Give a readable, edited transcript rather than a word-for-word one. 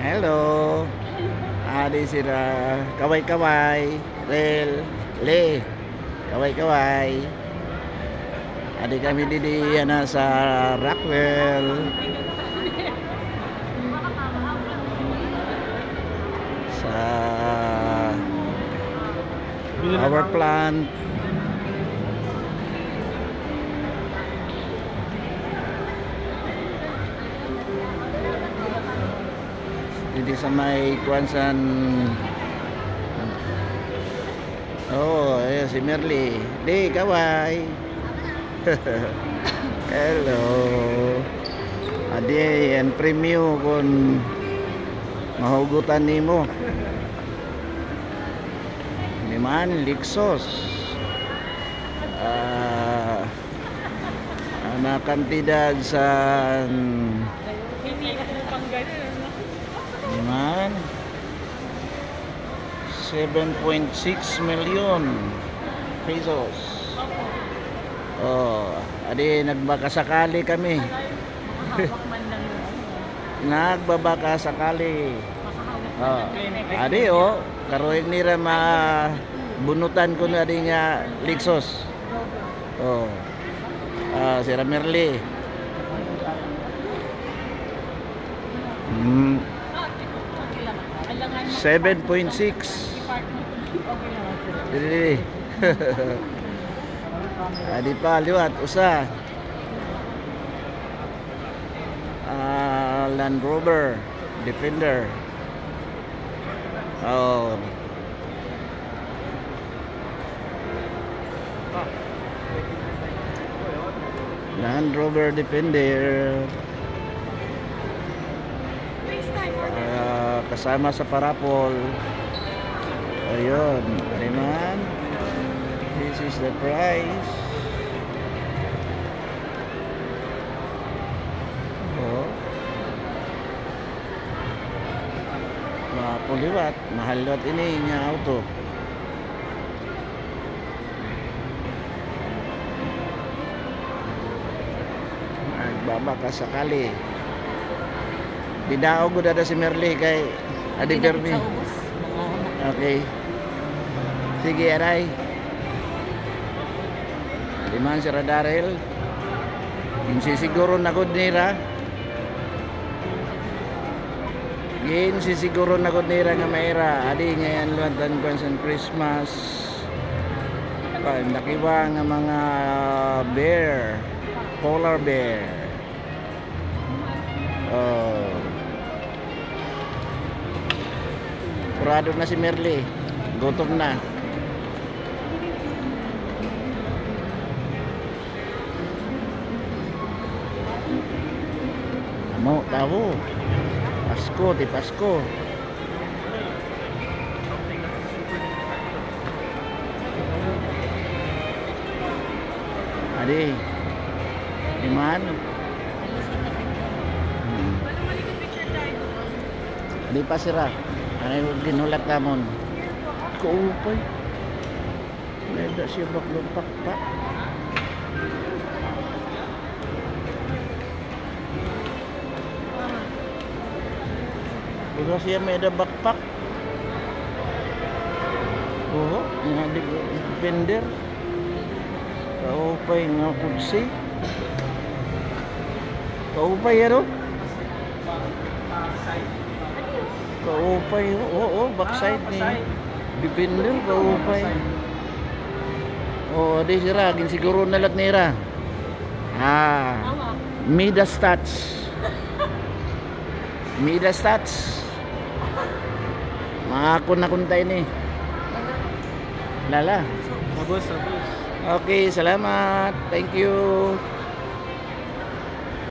Hello. Adi sila. Kaway-kaway. Rel. Le. Kaway-kaway. Adi kami di sa Rockwell. Sa power plant. Hindi sa may Kwansan. Oh, ayan si Merly. Di, kaway. Hello. Adi, yan premyo kung mahugutan nimo. Ini man, Lixos. Anak kantidad sa man 7.6 million pesos. Oh, adi nagbakasakali kami. Nagbabakasakali. Oh, adi karoy nira bunutan ko na di nga Lixos. Oh. Si Ramirli. 7.6. Dili. Adi pa liwat usa. Land Rover Defender. Oh. Land Rover Defender. Kasama sa parapol. Ayun, naman. This is the price. Oh. Mapuliwat, mahal lot ini nya auto. Nagbabaka sakali. Didaog gud ada si Merly kay Adi Permi. Okay. Sige, aray. Liman si Radarel. Siguro na gud nira. Siguro na gud nira nga maira. Adi ngayon luwatan Kwansan Christmas. Nakiwa nga mga bear, polar bear. Oh. Kurado na si Merly. Gutom na. Amo, tabo. Pasko, di Pasko. Adi. Iman. Di pa sira. Ano ginulat namon? Kaupay. Nada siya baklong pakpak. Bukan siya may ada backpack. Oh, nga di Defender. Kaupay nga kursi. Kaupay ano? Kaupay, backside ni Defender, kaupay. Oh, di sira, siguro nalat nira. Midas Stats. Midas Stats. Makakon na kuntay ni. Lala. Abos. Okay, salamat. Thank you.